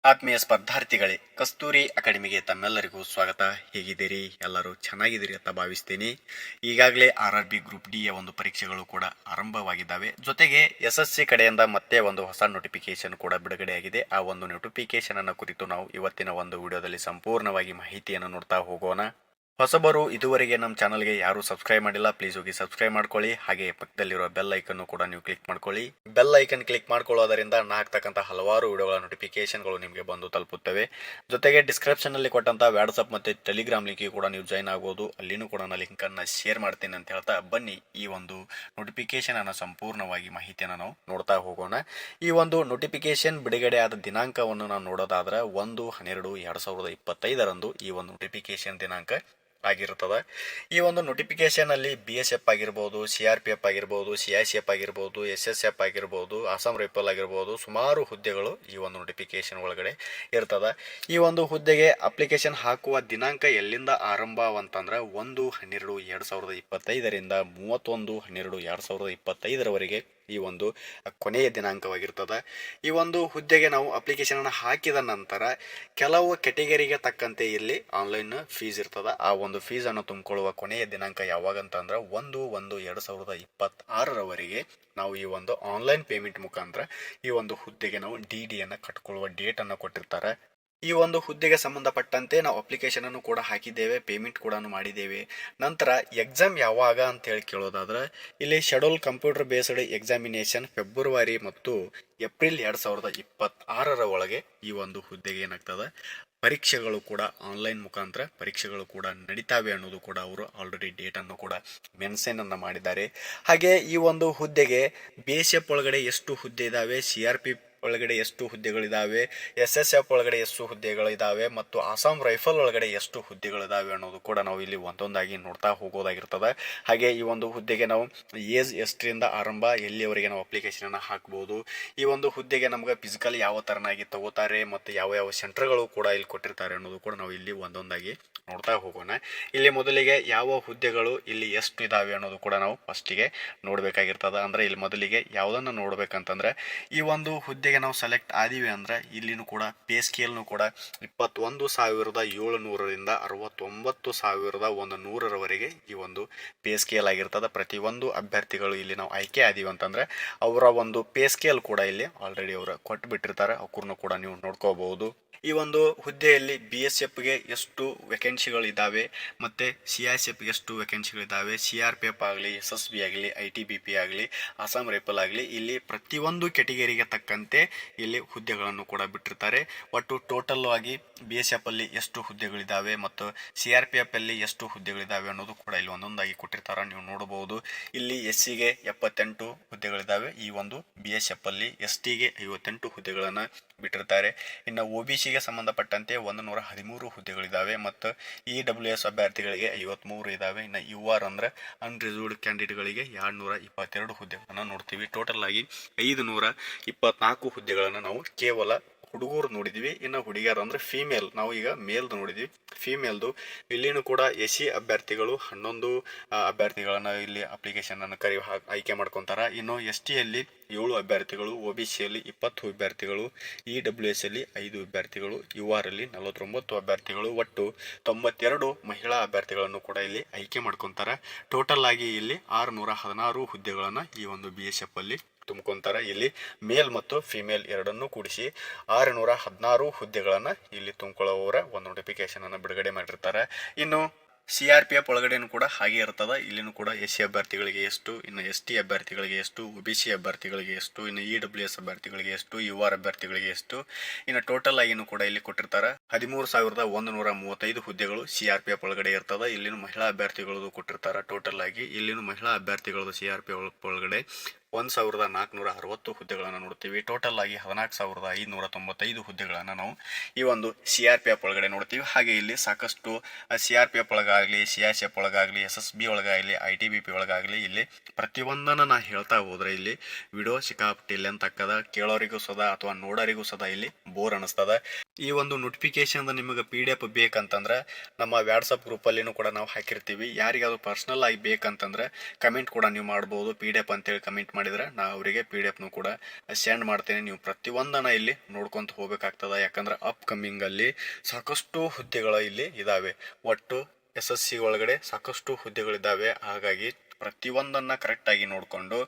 ಆತ್ಮೀಯ ಸ್ಪರ್ಧಾರ್ಥಿಗಳೇ, ಕಸ್ತೂರಿ ಅಕಾಡೆಮಿಗೆ ತಮ್ಮೆಲ್ಲರಿಗೂ ಸ್ವಾಗತ. ಹೇಗಿದ್ದೀರಿ? ಎಲ್ಲರೂ ಚೆನ್ನಾಗಿದ್ದೀರಿ ಅಂತ ಭಾವಿಸ್ತೀನಿ. ಈಗಾಗಲೇ RRB ಗ್ರೂಪ್ ಡಿ ಯ ಒಂದು ಪರೀಕ್ಷೆಗಳು ಕೂಡ ಆರಂಭವಾಗಿದ್ದಾವೆ. ಜೊತೆಗೆ SSC ಕಡೆಯಿಂದ ಮತ್ತೆ ಒಂದು ಹೊಸ ನೋಟಿಫಿಕೇಶನ್ ಕೂಡ ಬಿಡುಗಡೆಯಾಗಿದೆ. ಆ ಒಂದು ನೋಟಿಫಿಕೇಶನ್ ಅನ್ನು ಕುರಿತು ನಾವು ಇವತ್ತಿನ ಒಂದು ವಿಡಿಯೋದಲ್ಲಿ ಸಂಪೂರ್ಣವಾಗಿ ಮಾಹಿತಿಯನ್ನು ನೋಡ್ತಾ ಹೋಗೋಣ. ಹೊಸಬರು ಇದುವರೆಗೆ ನಮ್ಮ ಚಾನಲ್ಗೆ ಯಾರು ಸಬ್ಸ್ಕ್ರೈಬ್ ಮಾಡಿಲ್ಲ, ಪ್ಲೀಸ್ ಹೋಗಿ ಸಬ್ಸ್ಕ್ರೈಬ್ ಮಾಡ್ಕೊಳ್ಳಿ. ಹಾಗೆ ಪಕ್ಕದಲ್ಲಿರುವ ಬೆಲ್ ಐಕನ್ ಕೂಡ ನೀವು ಕ್ಲಿಕ್ ಮಾಡ್ಕೊಳ್ಳಿ. ಬೆಲ್ ಐಕನ್ ಕ್ಲಿಕ್ ಮಾಡ್ಕೊಳ್ಳೋದರಿಂದ ನಾನು ಹಾಕ್ತಕ್ಕಂಥ ಹಲವಾರು ವಿಡಿಯೋಗಳ ನೋಟಿಫಿಕೇಶನ್ಗಳು ನಿಮಗೆ ಬಂದು ತಲುಪುತ್ತವೆ. ಜೊತೆಗೆ ಡಿಸ್ಕ್ರಿಪ್ಷನ್ ಅಲ್ಲಿ ಕೊಟ್ಟಂತ ವಾಟ್ಸ್ಆಪ್ ಮತ್ತೆ ಟೆಲಿಗ್ರಾಮ್ ಲಿಂಕ್ ಕೂಡ ನೀವು ಜಾಯ್ನ್ ಆಗಬಹುದು. ಅಲ್ಲಿನೂ ಕೂಡ ನಾನು ಲಿಂಕ್ ಅನ್ನ ಶೇರ್ ಮಾಡ್ತೀನಿ ಅಂತ ಹೇಳ್ತಾ ಬನ್ನಿ ಈ ಒಂದು ನೋಟಿಫಿಕೇಶನ್ ಅನ್ನ ಸಂಪೂರ್ಣವಾಗಿ ಮಾಹಿತಿಯನ್ನು ನಾವು ನೋಡ್ತಾ ಹೋಗೋಣ. ಈ ಒಂದು ನೋಟಿಫಿಕೇಶನ್ ಬಿಡುಗಡೆ ಆದ ದಿನಾಂಕವನ್ನು ನಾವು ನೋಡೋದಾದ್ರೆ 1/12/2025 ಈ ಒಂದು ನೋಟಿಫಿಕೇಶನ್ ದಿನಾಂಕ ಆಗಿರ್ತದೆ. ಈ ಒಂದು ನೋಟಿಫಿಕೇಶನ್ ಅಲ್ಲಿ BSF ಆಗಿರ್ಬೋದು, CRPF ಆಗಿರ್ಬೋದು, CICF ಆಗಿರ್ಬೋದು, SSF ಆಗಿರ್ಬೋದು, ಅಸ್ಸಾಂ ರೈಫಲ್ ಆಗಿರ್ಬೋದು, ಸುಮಾರು ಹುದ್ದೆಗಳು ಈ ಒಂದು ನೋಟಿಫಿಕೇಶನ್ ಒಳಗಡೆ ಇರ್ತದ. ಈ ಒಂದು ಹುದ್ದೆಗೆ ಅಪ್ಲಿಕೇಶನ್ ಹಾಕುವ ದಿನಾಂಕ ಎಲ್ಲಿಂದ ಆರಂಭ ಅಂತಂದ್ರೆ 1/12/2025 31/12/2025 ಈ ಒಂದು ಕೊನೆಯ ದಿನಾಂಕವಾಗಿರ್ತದೆ. ಈ ಒಂದು ಹುದ್ದೆಗೆ ನಾವು ಅಪ್ಲಿಕೇಶನ್ ಅನ್ನು ಹಾಕಿದ ನಂತರ ಕೆಲವು ಕೆಟಗರಿಗೆ ತಕ್ಕಂತೆ ಇಲ್ಲಿ ಆನ್ಲೈನ್ ಫೀಸ್ ಇರ್ತದ. ಆ ಒಂದು ಫೀಸ್ ಅನ್ನು ತುಂಬಿಕೊಳ್ಳುವ ಕೊನೆಯ ದಿನಾಂಕ ಯಾವಾಗ ಅಂತಂದ್ರೆ 1/1/2026 ನಾವು ಈ ಒಂದು ಆನ್ಲೈನ್ ಪೇಮೆಂಟ್ ಮುಖಾಂತರ ಈ ಒಂದು ಹುದ್ದೆಗೆ ನಾವು DD ಅನ್ನ ಕಟ್ಕೊಳ್ಳುವ ಡೇಟ್ ಅನ್ನು ಕೊಟ್ಟಿರ್ತಾರೆ. ಈ ಒಂದು ಹುದ್ದೆಗೆ ಸಂಬಂಧಪಟ್ಟಂತೆ ನಾವು ಅಪ್ಲಿಕೇಶನ್ ಅನ್ನು ಕೂಡ ಹಾಕಿದ್ದೇವೆ, ಪೇಮೆಂಟ್ ಕೂಡ ಮಾಡಿದ್ದೇವೆ. ನಂತರ ಎಕ್ಸಾಮ್ ಯಾವಾಗ ಅಂತ ಹೇಳಿ ಕೇಳೋದಾದ್ರೆ ಇಲ್ಲಿ schedule computer based examination February ಮತ್ತು ಏಪ್ರಿಲ್ 2026 ಒಳಗೆ ಈ ಒಂದು ಹುದ್ದೆಗೆ ಏನಾಗ್ತದೆ ಪರೀಕ್ಷೆಗಳು ಕೂಡ ಆನ್ಲೈನ್ ಮುಖಾಂತರ ಪರೀಕ್ಷೆಗಳು ಕೂಡ ನಡೀತಾವೆ ಅನ್ನೋದು ಕೂಡ ಅವರು ಆಲ್ರೆಡಿ ಡೇಟ್ ಅನ್ನು ಕೂಡ ಮೆನ್ಷನ್ ಅನ್ನ ಮಾಡಿದ್ದಾರೆ. ಹಾಗೆ ಈ ಒಂದು ಹುದ್ದೆಗೆ BSF ಒಳಗಡೆ ಎಷ್ಟು ಹುದ್ದೆ ಇದಾವೆ, CRPF ಒಳಗಡೆ ಎಷ್ಟು ಹುದ್ದೆಗಳಿದಾವೆ, SSF ಒಳಗಡೆ ಎಷ್ಟು ಹುದ್ದೆಗಳಿದಾವೆ ಮತ್ತು ಅಸ್ಸಾಂ ರೈಫಲ್ ಒಳಗಡೆ ಎಷ್ಟು ಹುದ್ದೆಗಳಿದಾವೆ ಅನ್ನೋದು ಕೂಡ ನಾವು ಇಲ್ಲಿ ಒಂದೊಂದಾಗಿ ನೋಡ್ತಾ ಹೋಗೋದಾಗಿರ್ತದೆ. ಹಾಗೆ ಈ ಒಂದು ಹುದ್ದೆಗೆ ನಾವು ಏಜ್ ಎಷ್ಟರಿಂದ ಆರಂಭ ಎಲ್ಲಿವರೆಗೆ ನಾವು ಅಪ್ಲಿಕೇಶನ್ ಅನ್ನ ಹಾಕಬಹುದು, ಈ ಒಂದು ಹುದ್ದೆಗೆ ನಮ್ಗೆ ಫಿಸಿಕಲ್ ಯಾವ ತರನಾಗಿ ತಗೋತಾರೆ ಮತ್ತು ಯಾವ ಯಾವ ಸೆಂಟರ್ಗಳು ಕೂಡ ಇಲ್ಲಿ ಕೊಟ್ಟಿರ್ತಾರೆ ಅನ್ನೋದು ಕೂಡ ನಾವು ಇಲ್ಲಿ ಒಂದೊಂದಾಗಿ ನೋಡ್ತಾ ಹೋಗೋಣ. ಇಲ್ಲಿ ಮೊದಲಿಗೆ ಯಾವ ಹುದ್ದೆಗಳು ಇಲ್ಲಿ ಎಷ್ಟು ಇದಾವೆ ಅನ್ನೋದು ಕೂಡ ನಾವು ಫಸ್ಟಿಗೆ ನೋಡ್ಬೇಕಾಗಿರ್ತದ. ಅಂದ್ರೆ ಇಲ್ಲಿ ಮೊದಲಿಗೆ ಯಾವ್ದನ್ನ ನೋಡ್ಬೇಕಂತಂದ್ರೆ ಈ ಒಂದು ಹುದ್ದೆಗೆ ನಾವು ಸೆಲೆಕ್ಟ್ ಆದಿವಿ ಅಂದ್ರೆ ಇಲ್ಲಿನೂ ಕೂಡ ಪೇ ಸ್ಕೇಲ್ನು ಕೂಡ 21,700ರಿಂದ 69,100ರವರೆಗೆ ಈ ಒಂದು ಪೇ ಸ್ಕೇಲ್ ಆಗಿರ್ತದೆ. ಪ್ರತಿಯೊಂದು ಅಭ್ಯರ್ಥಿಗಳು ಇಲ್ಲಿ ನಾವು ಆಯ್ಕೆ ಆದಿವಿ ಅಂತಂದ್ರೆ ಅವರ ಒಂದು ಪೇ ಸ್ಕೇಲ್ ಕೂಡ ಇಲ್ಲಿ ಆಲ್ರೆಡಿ ಅವರು ಕೊಟ್ಟು ಬಿಟ್ಟಿರ್ತಾರೆ, ಅವ್ರನ್ನು ಕೂಡ ನೀವು ನೋಡ್ಕೋಬಹುದು. ಈ ಒಂದು ಹುದ್ದೆಯಲ್ಲಿ BSFಗೆ ಎಷ್ಟು ವೇಕೆನ್ಸಿಗಳು ಇದಾವೆ ಮತ್ತೆ CICFಗೆ ಎಷ್ಟು ವೇಕೆನ್ಸಿಗಳಿದ್ದಾವೆ, CRPF ಆಗಲಿ, SSB ಆಗಲಿ, ITBP ಆಗಲಿ, ಅಸ್ಸಾಂ ರೈಫಲ್ ಆಗಲಿ, ಇಲ್ಲಿ ಪ್ರತಿಯೊಂದು ಕೆಟಗರಿಗೆ ತಕ್ಕಂತೆ ಇಲ್ಲಿ ಹುದ್ದೆಗಳನ್ನು ಕೂಡ ಬಿಟ್ಟಿರ್ತಾರೆ. ಒಟ್ಟು ಟೋಟಲ್ ಆಗಿ BSF ಅಲ್ಲಿ ಎಷ್ಟು ಹುದ್ದೆಗಳಿದಾವೆ ಮತ್ತು CRPF ಅಲ್ಲಿ ಎಷ್ಟು ಹುದ್ದೆಗಳಿದಾವೆ ಅನ್ನೋದು ಕೂಡ ಇಲ್ಲಿ ಒಂದೊಂದಾಗಿ ಕೊಟ್ಟಿರ್ತಾರೆ, ನೀವು ನೋಡಬಹುದು. ಇಲ್ಲಿ SCಗೆ 78 ಹುದ್ದೆಗಳಿದಾವೆ ಈ ಒಂದು BSF ಅಲ್ಲಿ, STಗೆ 58 ಹುದ್ದೆಗಳನ್ನ ಬಿಟ್ಟಿರ್ತಾರೆ. ಇನ್ನು OBCಗೆ ಸಂಬಂಧಪಟ್ಟಂತೆ 113 ಹುದ್ದೆಗಳಿದಾವೆ ಮತ್ತು EWS ಅಭ್ಯರ್ಥಿಗಳಿಗೆ 53 ಇದಾವೆ. ಇನ್ನು UR ಅಂದ್ರೆ ಅನ್ರಿಸರ್ವ್ಡ್ ಕ್ಯಾಂಡಿಡೇಟ್ಗಳಿಗೆ 222 ಹುದ್ದೆಗಳನ್ನ ನೋಡ್ತೀವಿ. ಟೋಟಲ್ ಆಗಿ 524 ಹುದ್ದೆಗಳನ್ನ ನಾವು ಕೇವಲ ಹುಡುಗರು ನೋಡಿದ್ವಿ. ಇನ್ನು ಹುಡುಗಿಯರು ಅಂದ್ರೆ ಫೀಮೇಲ್, ನಾವು ಈಗ ಮೇಲ್ದು ನೋಡಿದ್ವಿ. ಫೀಮೇಲ್ದು ಇಲ್ಲಿನೂ ಕೂಡ SC ಅಭ್ಯರ್ಥಿಗಳು 11 ಅಭ್ಯರ್ಥಿಗಳನ್ನ ಇಲ್ಲಿ ಅಪ್ಲಿಕೇಶನ್ ಅನ್ನು ಆಯ್ಕೆ ಮಾಡ್ಕೊಂತಾರ. ಇನ್ನು ST ಯಲ್ಲಿ 7 ಅಭ್ಯರ್ಥಿಗಳು, OBC ಯಲ್ಲಿ 20 ಅಭ್ಯರ್ಥಿಗಳು, EWS ಅಲ್ಲಿ 5 ಅಭ್ಯರ್ಥಿಗಳು, UR ಅಲ್ಲಿ 49 ಅಭ್ಯರ್ಥಿಗಳು, ಒಟ್ಟು 92 ಮಹಿಳಾ ಅಭ್ಯರ್ಥಿಗಳನ್ನು ಕೂಡ ಇಲ್ಲಿ ಆಯ್ಕೆ ಮಾಡ್ಕೊಂತಾರ. ಟೋಟಲ್ ಆಗಿ ಇಲ್ಲಿ 616 ಹುದ್ದೆಗಳನ್ನ ಈ ಒಂದು BSF ಅಲ್ಲಿ ತುಂಬ್ಕೊಂತಾರೆ. ಇಲ್ಲಿ ಮೇಲ್ ಮತ್ತು ಫಿಮೇಲ್ ಎರಡನ್ನೂ ಕೂಡಿಸಿ 616 ಹುದ್ದೆಗಳನ್ನ ಇಲ್ಲಿ ತುಂಬಿಕೊಳ್ಳುವವರ ಒಂದು ನೋಟಿಫಿಕೇಶನ್ ಅನ್ನು ಬಿಡುಗಡೆ ಮಾಡಿರ್ತಾರೆ. ಇನ್ನು CRPF ಒಳಗಡೆನೂ ಕೂಡ ಹಾಗೆ ಇರ್ತದ. ಇಲ್ಲಿನೂ ಕೂಡ SC ಅಭ್ಯರ್ಥಿಗಳಿಗೆ ಎಷ್ಟು, ಇನ್ನು ST ಅಭ್ಯರ್ಥಿಗಳಿಗೆ ಎಷ್ಟು, OBC ಅಭ್ಯರ್ಥಿಗಳಿಗೆ ಎಷ್ಟು, ಇನ್ನು EWS ಅಭ್ಯರ್ಥಿಗಳಿಗೆ ಎಷ್ಟು, UR ಅಭ್ಯರ್ಥಿಗಳಿಗೆ ಎಷ್ಟು, ಇನ್ನು ಟೋಟಲ್ ಆಗಿನೂ ಕೂಡ ಇಲ್ಲಿ ಕೊಟ್ಟಿರ್ತಾರೆ. 13,135 ಹುದ್ದೆಗಳು CRPF ಒಳಗಡೆ ಇರ್ತದ. ಇಲ್ಲಿನ ಮಹಿಳಾ ಅಭ್ಯರ್ಥಿಗಳದು ಕೊಟ್ಟಿರ್ತಾರೆ. ಟೋಟಲ್ ಆಗಿ ಇಲ್ಲಿನ ಮಹಿಳಾ ಅಭ್ಯರ್ಥಿಗಳದು CRPF ಒಳಗಡೆ 1,460 ಹುದ್ದೆಗಳನ್ನು ನೋಡ್ತೀವಿ. ಟೋಟಲ್ ಆಗಿ 14,595 ಹುದ್ದೆಗಳನ್ನು ನಾವು ಈ ಒಂದು CRPF ಒಳಗಡೆ ನೋಡ್ತೀವಿ. ಹಾಗೆ ಇಲ್ಲಿ ಸಾಕಷ್ಟು CRPF ಒಳಗಾಗಲಿ, CICF ಒಳಗಾಗಲಿ, SSB ಒಳಗಾಗಲಿ, ITBP ಒಳಗಾಗಲಿ ಇಲ್ಲಿ ಪ್ರತಿಯೊಂದನ್ನು ನಾ ಹೇಳ್ತಾ ಹೋದ್ರೆ ಇಲ್ಲಿ ವಿಡಿಯೋ ಸಿಕ್ಕಾಪಟ್ಟಿ ಲೆಂತ್ ಆಗ್ತದ, ಕೇಳೋರಿಗೂ ಸದಾ ಅಥವಾ ನೋಡೋರಿಗೂ ಸದಾ ಇಲ್ಲಿ ಬೋರ್ ಅನಿಸ್ತದ. ಈ ಒಂದು ನೋಟಿಫಿಕೇಶನ್ ನಿಮಗೆ PDF ಬೇಕಂತಂದ್ರೆ ನಮ್ಮ ವಾಟ್ಸಪ್ ಗ್ರೂಪಲ್ಲಿನೂ ಕೂಡ ನಾವು ಹಾಕಿರ್ತೀವಿ. ಯಾರಿಗಾದ್ರು ಪರ್ಸನಲ್ ಆಗಿ ಬೇಕಂತಂದ್ರೆ ಕಮೆಂಟ್ ಕೂಡ ನೀವು ಮಾಡ್ಬೋದು. PDF ಅಂತೇಳಿ ಕಮೆಂಟ್ ಮಾಡಿ ಮಾಡಿದ್ರೆ ನಾ ಅವರಿಗೆ PDF ಕೂಡ ಸೆಂಡ್ ಮಾಡ್ತೇನೆ. ನೀವು ಪ್ರತಿಯೊಂದನ್ನು ಇಲ್ಲಿ ನೋಡ್ಕೊಂತ ಹೋಗ್ಬೇಕಾಗ್ತದೆ. ಯಾಕಂದ್ರೆ ಅಪ್ಕಮಿಂಗ್ ಅಲ್ಲಿ ಸಾಕಷ್ಟು ಹುದ್ದೆಗಳು ಇಲ್ಲಿ ಇದಾವೆ. ಒಟ್ಟು SSC ಒಳಗಡೆ ಸಾಕಷ್ಟು ಹುದ್ದೆಗಳಿದ್ದಾವೆ. ಹಾಗಾಗಿ ಪ್ರತಿಯೊಂದನ್ನು ಕರೆಕ್ಟಾಗಿ ನೋಡಿಕೊಂಡು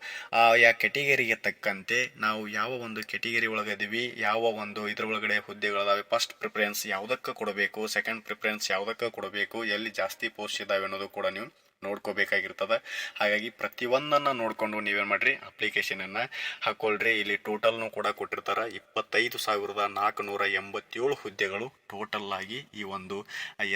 ಆಯಾ ಕೆಟಗರಿಗೆ ತಕ್ಕಂತೆ ನಾವು ಯಾವ ಒಂದು ಕೆಟಗರಿ ಒಳಗಿದ್ದೀವಿ, ಯಾವ ಒಂದು ಇದರೊಳಗಡೆ ಹುದ್ದೆಗಳಿದಾವೆ, ಫಸ್ಟ್ ಪ್ರಿಫರೆನ್ಸ್ ಯಾವುದಕ್ಕೆ ಕೊಡಬೇಕು, ಸೆಕೆಂಡ್ ಪ್ರಿಫರೆನ್ಸ್ ಯಾವುದಕ್ಕೆ ಕೊಡಬೇಕು, ಎಲ್ಲಿ ಜಾಸ್ತಿ ಪೋಸ್ಟ್ ಇದ್ದಾವೆ ಅನ್ನೋದು ಕೂಡ ನೀವು ನೋಡ್ಕೋಬೇಕಾಗಿರ್ತದೆ. ಹಾಗಾಗಿ ಪ್ರತಿಯೊಂದನ್ನು ನೋಡಿಕೊಂಡು ನೀವೇನು ಮಾಡಿರಿ, ಅಪ್ಲಿಕೇಶನನ್ನು ಹಾಕ್ಕೊಳ್ರಿ. ಇಲ್ಲಿ ಟೋಟಲ್ನು ಕೂಡ ಕೊಟ್ಟಿರ್ತಾರೆ. 25,487 ಹುದ್ದೆಗಳು ಟೋಟಲ್ ಆಗಿ ಈ ಒಂದು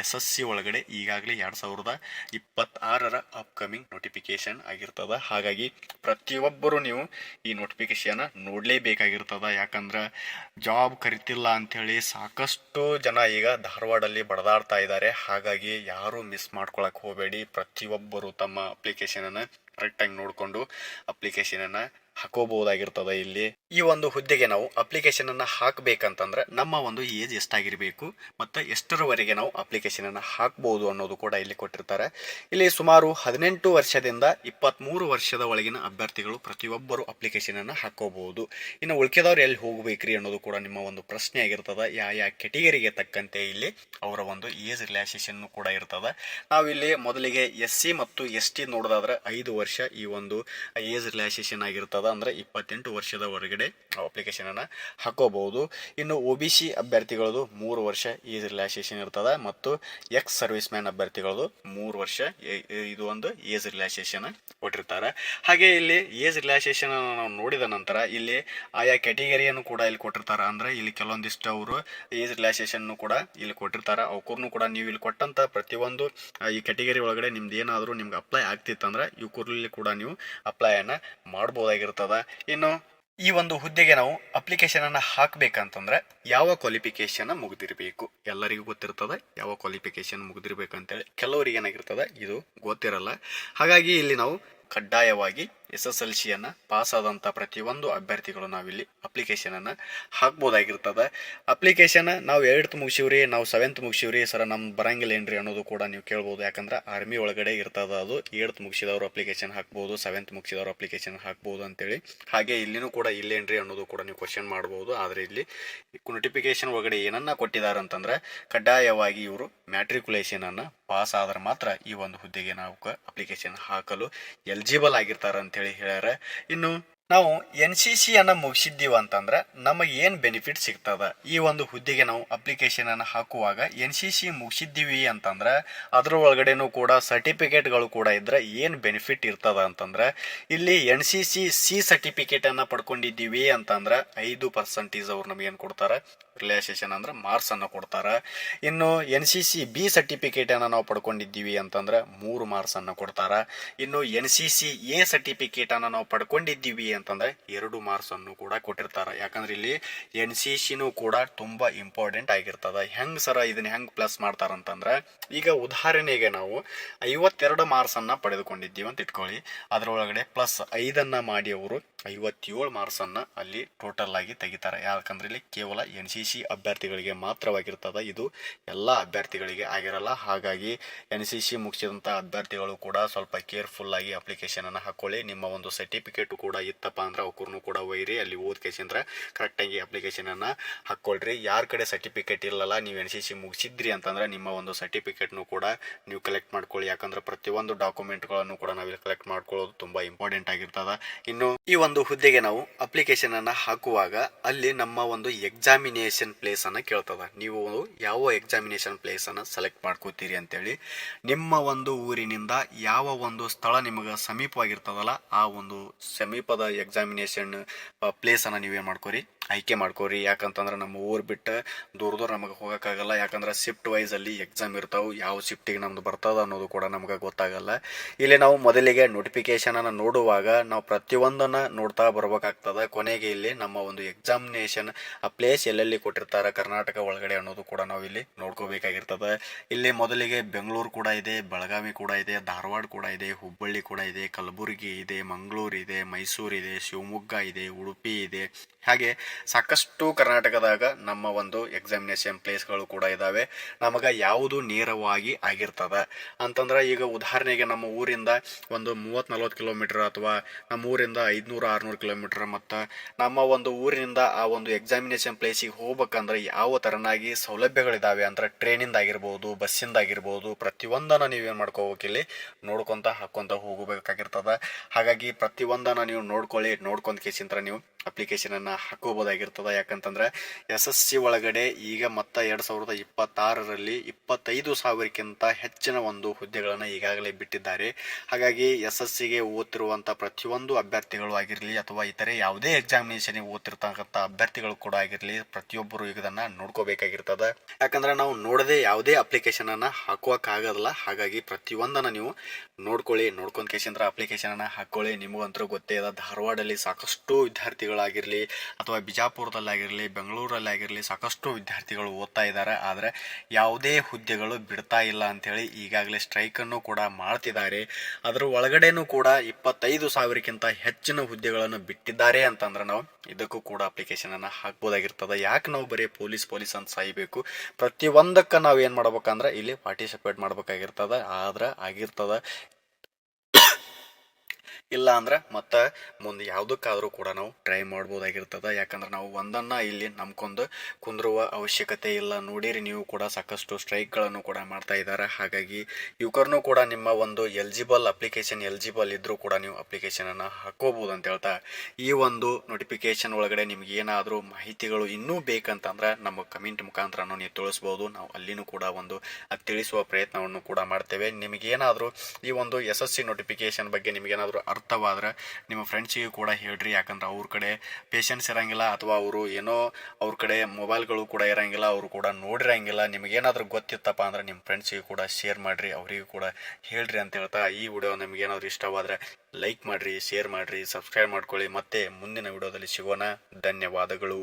SSC ಒಳಗಡೆ ಈಗಾಗಲೇ 2026 ಅಪ್ಕಮಿಂಗ್ ನೋಟಿಫಿಕೇಶನ್ ಆಗಿರ್ತದೆ. ಹಾಗಾಗಿ ಪ್ರತಿಯೊಬ್ಬರು ನೀವು ಈ ನೋಟಿಫಿಕೇಶನ್ ನೋಡಲೇಬೇಕಾಗಿರ್ತದೆ. ಯಾಕಂದ್ರೆ ಜಾಬ್ ಕರಿತಿಲ್ಲ ಅಂಥೇಳಿ ಸಾಕಷ್ಟು ಜನ ಈಗ ಧಾರವಾಡಲ್ಲಿ ಬಡದಾಡ್ತಾ ಇದ್ದಾರೆ. ಹಾಗಾಗಿ ಯಾರು ಮಿಸ್ ಮಾಡ್ಕೊಳಕ್ಕೆ ಹೋಗಬೇಡಿ. ಪ್ರತಿಯೊಬ್ಬರು ತಮ್ಮ ಅಪ್ಲಿಕೇಶನನ್ನು ಕರೆಕ್ಟಾಗಿ ನೋಡಿಕೊಂಡು ಅಪ್ಲಿಕೇಶನನ್ನು ಹಾಕೋಬಹುದಾಗಿರ್ತದೆ. ಇಲ್ಲಿ ಈ ಒಂದು ಹುದ್ದೆಗೆ ನಾವು ಅಪ್ಲಿಕೇಶನನ್ನು ಹಾಕಬೇಕಂತಂದ್ರೆ ನಮ್ಮ ಒಂದು ಏಜ್ ಎಷ್ಟಾಗಿರಬೇಕು ಮತ್ತು ಎಷ್ಟರವರೆಗೆ ನಾವು ಅಪ್ಲಿಕೇಶನನ್ನು ಹಾಕ್ಬೋದು ಅನ್ನೋದು ಕೂಡ ಇಲ್ಲಿ ಕೊಟ್ಟಿರ್ತಾರೆ. ಇಲ್ಲಿ ಸುಮಾರು 18 ವರ್ಷದಿಂದ 23 ವರ್ಷದ ಒಳಗಿನ ಅಭ್ಯರ್ಥಿಗಳು ಪ್ರತಿಯೊಬ್ಬರು ಅಪ್ಲಿಕೇಶನನ್ನು ಹಾಕೋಬಹುದು. ಇನ್ನು ಉಳ್ಕೆದವ್ರು ಎಲ್ಲಿ ಹೋಗ್ಬೇಕ್ರಿ ಅನ್ನೋದು ಕೂಡ ನಿಮ್ಮ ಒಂದು ಪ್ರಶ್ನೆ ಆಗಿರ್ತದೆ. ಯಾವ ಕೆಟಗರಿಗೆ ತಕ್ಕಂತೆ ಇಲ್ಲಿ ಅವರ ಒಂದು ಏಜ್ ರಿಲ್ಯಾಕ್ಸೇಷನ್ ಕೂಡ ಇರ್ತದೆ. ನಾವಿಲ್ಲಿ ಮೊದಲಿಗೆ SC ಮತ್ತು ST ನೋಡೋದಾದ್ರೆ 5 ವರ್ಷ ಈ ಒಂದು ಏಜ್ ರಿಲ್ಯಾಕ್ಸೇಷನ್ ಆಗಿರ್ತದೆ. ಅಂದ್ರೆ 28 ವರ್ಷದ ಹೊರಗಡೆ ಅಪ್ಲಿಕೇಶನನ್ನು ಹಾಕೋಬಹುದು. ಇನ್ನು OBC ಅಭ್ಯರ್ಥಿಗಳದು 3 ವರ್ಷ ಏಜ್ ರಿಲ್ಯಾಕ್ಸೇಷನ್ ಇರ್ತದೆ ಮತ್ತು ಎಕ್ಸ್ ಸರ್ವಿಸ್ ಮ್ಯಾನ್ ಅಭ್ಯರ್ಥಿಗಳದು 3 ವರ್ಷ ಇದು ಒಂದು ಏಜ್ ರಿಲ್ಯಾಕ್ಸೇಷನ್ ಕೊಟ್ಟಿರ್ತಾರೆ. ಹಾಗೆ ಇಲ್ಲಿ ಏಜ್ ರಿಲ್ಯಾಕ್ಸೇಷನ್ ನಾವು ನೋಡಿದ ನಂತರ ಇಲ್ಲಿ ಆಯಾ ಕೆಟಗರಿಯನ್ನು ಕೂಡ ಇಲ್ಲಿ ಕೊಟ್ಟಿರ್ತಾರೆ. ಅಂದ್ರೆ ಇಲ್ಲಿ ಕೆಲವೊಂದಿಷ್ಟು ಅವರು ಏಜ್ ರಿಲ್ಯಾಕ್ಸೇಷನ್ ಕೂಡ ಇಲ್ಲಿ ಕೊಟ್ಟಿರ್ತಾರೆ. ಅವಕ್ಕೂರ್ನು ಕೂಡ ನೀವು ಇಲ್ಲಿ ಕೊಟ್ಟಂತ ಪ್ರತಿಯೊಂದು ಈ ಕೆಟಗರಿ ಒಳಗಡೆ ನಿಮ್ದು ಏನಾದರೂ ನಿಮ್ಗೆ ಅಪ್ಲೈ ಆಗ್ತಿತ್ತಂದ್ರೆ ಇವಕ್ಕೂರ್ಲಿ ಕೂಡ ನೀವು ಅಪ್ಲೈಯನ್ನು ಮಾಡ್ಬೋದಾಗಿರ್ತದೆ. ಇನ್ನು ಈ ಒಂದು ಹುದ್ದೆಗೆ ನಾವು ಅಪ್ಲಿಕೇಶನ್ ಅನ್ನ ಹಾಕ್ಬೇಕಂತಂದ್ರೆ ಯಾವ ಕ್ವಾಲಿಫಿಕೇಶನ್ ಮುಗ್ದಿರ್ಬೇಕು, ಎಲ್ಲರಿಗೂ ಗೊತ್ತಿರ್ತದೆ ಯಾವ ಕ್ವಾಲಿಫಿಕೇಶನ್ ಮುಗ್ದಿರ್ಬೇಕಂತೇಳಿ. ಕೆಲವರಿಗೆ ಏನಾಗಿರ್ತದೆ ಇದು ಗೊತ್ತಿರಲ್ಲ. ಹಾಗಾಗಿ ಇಲ್ಲಿ ನಾವು ಕಡ್ಡಾಯವಾಗಿ SSLC ಪಾಸ್ ಆದಂಥ ಪ್ರತಿಯೊಂದು ಅಭ್ಯರ್ಥಿಗಳು ನಾವಿಲ್ಲಿ ಅಪ್ಲಿಕೇಶನನ್ನು ಹಾಕ್ಬೋದಾಗಿರ್ತದೆ. ಅಪ್ಲಿಕೇಶನ್ ನಾವು 8th ಮುಗಿಸಿವ್ರಿ, ನಾವು 7th ಮುಗಿಸಿವ್ರಿ, ಸರ ನಮ್ಗೆ ಬರಂಗಿಲ್ಲ ಏನ್ರಿ ಅನ್ನೋದು ಕೂಡ ನೀವು ಕೇಳ್ಬೋದು. ಯಾಕಂದ್ರೆ ಆರ್ಮಿ ಒಳಗಡೆ ಇರ್ತದೆ ಅದು. 8th ಮುಗಿಸಿದವರು ಅಪ್ಲಿಕೇಶನ್ ಹಾಕ್ಬೋದು, 7th ಮುಗಿಸಿದವರು ಅಪ್ಲಿಕೇಶನ್ ಹಾಕ್ಬೋದು ಅಂತೇಳಿ. ಹಾಗೆ ಇಲ್ಲಿನೂ ಕೂಡ ಇಲ್ಲೇನ್ರಿ ಅನ್ನೋದು ಕೂಡ ನೀವು ಕ್ವಶನ್ ಮಾಡ್ಬೋದು. ಆದರೆ ಇಲ್ಲಿ ನೋಟಿಫಿಕೇಶನ್ ಒಳಗಡೆ ಏನನ್ನ ಕೊಟ್ಟಿದ್ದಾರೆ ಅಂತಂದ್ರೆ ಕಡ್ಡಾಯವಾಗಿ ಇವರು ಮ್ಯಾಟ್ರಿಕುಲೇಷನನ್ನು ಪಾಸ್ ಆದ್ರೆ ಮಾತ್ರ ಈ ಒಂದು ಹುದ್ದೆಗೆ ನಾವು ಅಪ್ಲಿಕೇಶನ್ ಹಾಕಲು ಎಲಿಜಿಬಲ್ ಆಗಿರ್ತಾರೆ ಅಂತೇಳಿ ಹೇಳ್ಯಾರ. ಇನ್ನು ನಾವು NCC ಮುಗಿಸಿದ್ದೀವಿ ಅಂತಂದ್ರೆ ನಮಗೆ ಏನು ಬೆನಿಫಿಟ್ ಸಿಗ್ತದ, ಈ ಒಂದು ಹುದ್ದೆಗೆ ನಾವು ಅಪ್ಲಿಕೇಶನ್ ಹಾಕುವಾಗ NCC ಮುಗಿಸಿದ್ದೀವಿ ಅಂತಂದ್ರೆ ಅದ್ರ ಒಳಗಡೆನೂ ಕೂಡ ಸರ್ಟಿಫಿಕೇಟ್ಗಳು ಕೂಡ ಇದ್ರೆ ಏನು ಬೆನಿಫಿಟ್ ಇರ್ತದ ಅಂತಂದ್ರೆ ಇಲ್ಲಿ NCC C ಸರ್ಟಿಫಿಕೇಟ್ ಪಡ್ಕೊಂಡಿದ್ದೀವಿ ಅಂತಂದ್ರೆ 5% ಅವ್ರು ನಮಗೆ ಏನು ಕೊಡ್ತಾರೆ, ರಿಲ್ಯಾಕ್ಸೇಷನ್ ಅಂದ್ರೆ ಮಾರ್ಕ್ಸ್ ಅನ್ನು ಕೊಡ್ತಾರೆ. ಇನ್ನು NCC B ಸರ್ಟಿಫಿಕೇಟ್ ನಾವು ಪಡ್ಕೊಂಡಿದ್ದೀವಿ ಅಂತಂದ್ರೆ 3 ಮಾರ್ಕ್ಸ್ ಅನ್ನು ಕೊಡ್ತಾರ. ಇನ್ನು NCC A ಸರ್ಟಿಫಿಕೇಟ್ ನಾವು ಪಡ್ಕೊಂಡಿದ್ದೀವಿ ಅಂತಂದ್ರೆ 2 ಮಾರ್ಕ್ಸ್ ಅನ್ನು ಕೂಡ ಕೊಟ್ಟಿರ್ತಾರೆ. ಯಾಕಂದ್ರೆ ಇಲ್ಲಿ NCCನೂ ಕೂಡ ತುಂಬಾ ಇಂಪಾರ್ಟೆಂಟ್ ಆಗಿರ್ತದ. ಹೆಂಗ್ ಸರ ಇದನ್ನ ಹೆಂಗ್ ಪ್ಲಸ್ ಮಾಡ್ತಾರಂತಂದ್ರೆ ಈಗ ಉದಾಹರಣೆಗೆ ನಾವು 52 ಮಾರ್ಕ್ಸ್ ಅನ್ನ ಪಡೆದುಕೊಂಡಿದ್ದೀವಿ ಅಂತ ಇಟ್ಕೊಳ್ಳಿ. ಅದರೊಳಗಡೆ ಪ್ಲಸ್ 5 ಮಾಡಿ ಅವರು 57 ಮಾರ್ಕ್ಸ್ ಅನ್ನ ಅಲ್ಲಿ ಟೋಟಲ್ ಆಗಿ ತೆಗಿತಾರೆ. ಯಾಕಂದ್ರೆ ಇಲ್ಲಿ ಕೇವಲ NCC ಅಭ್ಯರ್ಥಿಗಳಿಗೆ ಮಾತ್ರವಾಗಿರ್ತದ, ಇದು ಎಲ್ಲ ಅಭ್ಯರ್ಥಿಗಳಿಗೆ ಆಗಿರಲ್ಲ. ಹಾಗಾಗಿ NCC ಮುಗಿಸಿದಂಥ ಅಭ್ಯರ್ಥಿಗಳು ಕೂಡ ಸ್ವಲ್ಪ ಕೇರ್ಫುಲ್ ಆಗಿ ಅಪ್ಲಿಕೇಶನ್ ಅನ್ನು ಹಾಕೊಳ್ಳಿ. ನಿಮ್ಮ ಒಂದು ಸರ್ಟಿಫಿಕೇಟ್ ಕೂಡ ಇತ್ತಪ್ಪ ಅಂದ್ರೆ ಅವ್ರನ್ನು ಕೂಡ ಒಯ್ಯಿರಿ, ಅಲ್ಲಿ ಓದ್ಕೇಸಿಂದ್ರೆ ಕರೆಕ್ಟಾಗಿ ಅಪ್ಲಿಕೇಶನ್ ಅನ್ನು ಹಾಕ್ಕೊಳ್ರಿ. ಯಾರ ಕಡೆ ಸರ್ಟಿಫಿಕೇಟ್ ಇಲ್ಲಲ್ಲ, ನೀವು NCC ಮುಗಿಸಿದ್ರಿ ಅಂತಂದ್ರೆ ನಿಮ್ಮ ಒಂದು ಸರ್ಟಿಫಿಕೇಟ್ನು ಕೂಡ ನೀವು ಕಲೆಕ್ಟ್ ಮಾಡ್ಕೊಳ್ಳಿ. ಯಾಕಂದ್ರೆ ಪ್ರತಿಯೊಂದು ಡಾಕ್ಯುಮೆಂಟ್ಗಳನ್ನು ಕೂಡ ನಾವಿಲ್ಲಿ ಕಲೆಕ್ಟ್ ಮಾಡ್ಕೊಳ್ಳೋದು ತುಂಬಾ ಇಂಪಾರ್ಟೆಂಟ್ ಆಗಿರ್ತದ. ಇನ್ನು ಈ ಒಂದು ಹುದ್ದೆಗೆ ನಾವು ಅಪ್ಲಿಕೇಶನ್ ಅನ್ನ ಹಾಕುವಾಗ ಅಲ್ಲಿ ನಮ್ಮ ಒಂದು ಎಕ್ಸಾಮಿನೇಷನ್ ಪ್ಲೇಸ್ ಅನ್ನ ಕೇಳ್ತದ. ನೀವು ಯಾವ ಎಕ್ಸಾಮಿನೇಷನ್ ಪ್ಲೇಸ್ ಅನ್ನ ಸೆಲೆಕ್ಟ್ ಮಾಡ್ಕೋತೀರಿ ಅಂತೇಳಿ ನಿಮ್ಮ ಒಂದು ಊರಿನಿಂದ ಯಾವ ಒಂದು ಸ್ಥಳ ನಿಮಗೆ ಸಮೀಪವಾಗಿರ್ತದಲ್ಲ ಆ ಒಂದು ಸಮೀಪದ ಎಕ್ಸಾಮಿನೇಷನ್ ಪ್ಲೇಸ್ ಅನ್ನ ನೀವೇನ್ ಮಾಡ್ಕೋರಿ, ಆಯ್ಕೆ ಮಾಡ್ಕೋರಿ. ಯಾಕಂತಂದ್ರೆ ನಮ್ಮ ಊರು ಬಿಟ್ಟು ದೂರ ನಮಗೆ ಹೋಗೋಕ್ಕಾಗಲ್ಲ. ಯಾಕಂದ್ರೆ ಶಿಫ್ಟ್ ವೈಸ್ ಅಲ್ಲಿ ಎಕ್ಸಾಮ್ ಇರ್ತಾವೆ, ಯಾವ ಶಿಫ್ಟಿಗೆ ನಮ್ದು ಬರ್ತದ ಅನ್ನೋದು ಕೂಡ ನಮ್ಗೆ ಗೊತ್ತಾಗಲ್ಲ. ಇಲ್ಲಿ ನಾವು ಮೊದಲಿಗೆ ನೋಟಿಫಿಕೇಶನ್ ಅನ್ನ ನೋಡುವಾಗ ನಾವು ಪ್ರತಿಯೊಂದನ್ನ ನೋಡ್ತಾ ಬರ್ಬೇಕಾಗ್ತದ. ಕೊನೆಗೆ ಇಲ್ಲಿ ನಮ್ಮ ಒಂದು ಎಕ್ಸಾಮಿನೇಷನ್ ಆ ಪ್ಲೇಸ್ ಎಲ್ಲೆಲ್ಲಿ ಕೊಟ್ಟಿರ್ತಾರೆ ಕರ್ನಾಟಕ ಒಳಗಡೆ ಅನ್ನೋದು ಕೂಡ ನಾವು ಇಲ್ಲಿ ನೋಡ್ಕೋಬೇಕಾಗಿರ್ತದೆ. ಇಲ್ಲಿ ಮೊದಲಿಗೆ ಬೆಂಗಳೂರು ಕೂಡ ಇದೆ, ಬೆಳಗಾವಿ ಕೂಡ ಇದೆ, ಧಾರವಾಡ ಕೂಡ ಇದೆ, ಹುಬ್ಬಳ್ಳಿ ಕೂಡ ಇದೆ, ಕಲಬುರಗಿ ಇದೆ, ಮಂಗಳೂರು ಇದೆ, ಮೈಸೂರು ಇದೆ, ಶಿವಮೊಗ್ಗ ಇದೆ, ಉಡುಪಿ ಇದೆ. ಹಾಗೆ ಸಾಕಷ್ಟು ಕರ್ನಾಟಕದಾಗ ನಮ್ಮ ಒಂದು ಎಕ್ಸಾಮಿನೇಷನ್ ಪ್ಲೇಸ್ಗಳು ಕೂಡ ಇದ್ದಾವೆ. ನಮಗೆ ಯಾವುದು ನೇರವಾಗಿ ಆಗಿರ್ತದೆ ಅಂತಂದ್ರೆ, ಈಗ ಉದಾಹರಣೆಗೆ ನಮ್ಮ ಊರಿಂದ ಒಂದು 30-40 ಕಿಲೋಮೀಟರ್ ಅಥವಾ ನಮ್ಮ ಊರಿಂದ 500-600 ಕಿಲೋಮೀಟರ್ ಮತ್ತು ನಮ್ಮ ಒಂದು ಊರಿನಿಂದ ಆ ಒಂದು ಎಕ್ಸಾಮಿನೇಷನ್ ಪ್ಲೇಸಿಗೆ ಹೋಗ್ಬೇಕಂದ್ರೆ ಯಾವ ಥರನಾಗಿ ಸೌಲಭ್ಯಗಳಿದ್ದಾವೆ ಅಂದ್ರೆ ಟ್ರೈನಿಂದ ಆಗಿರ್ಬೋದು, ಬಸ್ಸಿಂದ ಆಗಿರ್ಬೋದು, ಪ್ರತಿಯೊಂದನ್ನು ನೀವೇನು ಮಾಡ್ಕೋಬೇಕು ಇಲ್ಲಿ ನೋಡ್ಕೊತ ಹಾಕ್ಕೊಂತ ಹೋಗಬೇಕಾಗಿರ್ತದೆ. ಹಾಗಾಗಿ ಪ್ರತಿಯೊಂದನ್ನು ನೀವು ನೋಡ್ಕೊಂತ ಕೇಸಿಂತ್ರ ನೀವು ಅಪ್ಲಿಕೇಶನನ್ನು ಹಾಕೋಬೋದಾಗಿರ್ತದೆ. ಯಾಕಂತಂದ್ರೆ SSC ಒಳಗಡೆ ಈಗ ಮತ್ತೆ 2026ರಲ್ಲಿ 25,000ಕ್ಕಿಂತ ಹೆಚ್ಚಿನ ಒಂದು ಹುದ್ದೆಗಳನ್ನು ಈಗಾಗಲೇ ಬಿಟ್ಟಿದ್ದಾರೆ. ಹಾಗಾಗಿ SSCಗೆ ಓದ್ತಿರುವಂಥ ಪ್ರತಿಯೊಂದು ಅಭ್ಯರ್ಥಿಗಳು ಆಗಿರಲಿ ಅಥವಾ ಇತರೆ ಯಾವುದೇ ಎಕ್ಸಾಮಿನೇಷನ್ಗೆ ಓದ್ತಿರ್ತಕ್ಕಂಥ ಅಭ್ಯರ್ಥಿಗಳು ಕೂಡ ಆಗಿರಲಿ, ಪ್ರತಿಯೊಬ್ಬರು ಇದನ್ನು ನೋಡ್ಕೋಬೇಕಾಗಿರ್ತದೆ. ಯಾಕಂದ್ರೆ ನಾವು ನೋಡದೆ ಯಾವುದೇ ಅಪ್ಲಿಕೇಶನನ್ನು ಹಾಕೋಕ್ಕಾಗೋದಿಲ್ಲ. ಹಾಗಾಗಿ ಪ್ರತಿಯೊಂದನ್ನು ನೀವು ನೋಡ್ಕೊಂಡ್ ಕೇಸಿಂದ್ರ ಅಪ್ಲಿಕೇಶನನ್ನು ಹಾಕೊಳ್ಳಿ. ನಿಮಗಂತೂ ಗೊತ್ತೇ ಇದೆ, ಧಾರವಾಡಲ್ಲಿ ಸಾಕಷ್ಟು ವಿದ್ಯಾರ್ಥಿಗಳಾಗಿರಲಿ ಅಥವಾ ಬಿಜಾಪುರದಲ್ಲಾಗಿರಲಿ, ಬೆಂಗಳೂರಲ್ಲಾಗಿರಲಿ ಸಾಕಷ್ಟು ವಿದ್ಯಾರ್ಥಿಗಳು ಓದ್ತಾ ಇದ್ದಾರೆ. ಆದರೆ ಯಾವುದೇ ಹುದ್ದೆಗಳು ಬಿಡ್ತಾ ಇಲ್ಲ ಅಂಥೇಳಿ ಈಗಾಗಲೇ ಸ್ಟ್ರೈಕನ್ನು ಕೂಡ ಮಾಡ್ತಿದ್ದಾರೆ. ಅದರ ಒಳಗಡೆನೂ ಕೂಡ 25,000ಕ್ಕಿಂತ ಹೆಚ್ಚಿನ ಹುದ್ದೆಗಳನ್ನು ಬಿಟ್ಟಿದ್ದಾರೆ ಅಂತಂದ್ರೆ ನಾವು ಇದಕ್ಕೂ ಕೂಡ ಅಪ್ಲಿಕೇಶನನ್ನು ಹಾಕ್ಬೋದಾಗಿರ್ತದೆ. ಯಾಕೆ ನಾವು ಬರೀ ಪೊಲೀಸ್ ಅಂತ ಸಾಯ್ಬೇಕು? ಪ್ರತಿಯೊಂದಕ್ಕೆ ನಾವು ಏನು ಮಾಡ್ಬೇಕಂದ್ರೆ ಇಲ್ಲಿ ಪಾರ್ಟಿಸಿಪೇಟ್ ಮಾಡ್ಬೇಕಾಗಿರ್ತದೆ. ಆದ್ರೆ ಆಗಿರ್ತದೆ, ಇಲ್ಲ ಅಂದ್ರೆ ಮತ್ತೆ ಮುಂದೆ ಯಾವುದಕ್ಕಾದರೂ ಕೂಡ ನಾವು ಟ್ರೈ ಮಾಡ್ಬೋದಾಗಿರ್ತದೆ. ಯಾಕಂದ್ರೆ ನಾವು ಒಂದನ್ನು ಇಲ್ಲಿ ನಂಬ್ಕೊಂಡು ಕುಂದ್ರುವ ಅವಶ್ಯಕತೆ ಇಲ್ಲ. ನೋಡಿರಿ ನೀವು ಕೂಡ ಸಾಕಷ್ಟು ಸ್ಟ್ರೈಕ್ಗಳನ್ನು ಕೂಡ ಮಾಡ್ತಾ ಇದ್ದಾರೆ. ಹಾಗಾಗಿ ಇವ್ಕರ್ನೂ ಕೂಡ ನಿಮ್ಮ ಒಂದು ಅಪ್ಲಿಕೇಶನ್ ಎಲಿಜಿಬಲ್ ಇದ್ರೂ ಕೂಡ ನೀವು ಅಪ್ಲಿಕೇಶನನ್ನು ಹಾಕೋಬಹುದು ಅಂತ ಹೇಳ್ತಾ, ಈ ಒಂದು ನೋಟಿಫಿಕೇಶನ್ ಒಳಗಡೆ ನಿಮ್ಗೆ ಏನಾದರೂ ಮಾಹಿತಿಗಳು ಇನ್ನೂ ಬೇಕಂತಂದ್ರೆ ನಮ್ಮ ಕಮೆಂಟ್ ಮುಖಾಂತರನೂ ನೀವು ತಿಳಿಸ್ಬೋದು. ನಾವು ಅಲ್ಲಿನೂ ಕೂಡ ಒಂದು ತಿಳಿಸುವ ಪ್ರಯತ್ನವನ್ನು ಕೂಡ ಮಾಡ್ತೇವೆ. ನಿಮಗೇನಾದರೂ ಈ ಒಂದು SSC ನೋಟಿಫಿಕೇಶನ್ ಬಗ್ಗೆ ನಿಮಗೇನಾದರೂ ಅರ್ಥವಾದ್ರೆ ನಿಮ್ಮ ಫ್ರೆಂಡ್ಸಿಗೆ ಕೂಡ ಹೇಳ್ರಿ. ಯಾಕಂದ್ರೆ ಅವ್ರ ಕಡೆ ಪೇಷನ್ಸ್ ಇರಂಗಿಲ್ಲ ಅಥವಾ ಅವರು ಏನೋ ಅವ್ರ ಕಡೆ ಮೊಬೈಲ್ಗಳು ಕೂಡ ಇರಂಗಿಲ್ಲ, ಅವರು ಕೂಡ ನೋಡಿರಂಗಿಲ್ಲ. ನಿಮಗೇನಾದ್ರೂ ಗೊತ್ತಿತ್ತಪ್ಪ ಅಂದ್ರೆ ನಿಮ್ಮ ಫ್ರೆಂಡ್ಸಿಗೆ ಕೂಡ ಶೇರ್ ಮಾಡಿರಿ, ಅವರಿಗೂ ಕೂಡ ಹೇಳ್ರಿ ಅಂತ ಹೇಳ್ತಾ, ಈ ವಿಡಿಯೋ ನಿಮಗೇನಾದ್ರೂ ಇಷ್ಟವಾದರೆ ಲೈಕ್ ಮಾಡಿರಿ, ಶೇರ್ ಮಾಡಿರಿ, ಸಬ್ಸ್ಕ್ರೈಬ್ ಮಾಡ್ಕೊಳ್ಳಿ. ಮತ್ತೆ ಮುಂದಿನ ವಿಡಿಯೋದಲ್ಲಿ ಸಿಗೋಣ. ಧನ್ಯವಾದಗಳು.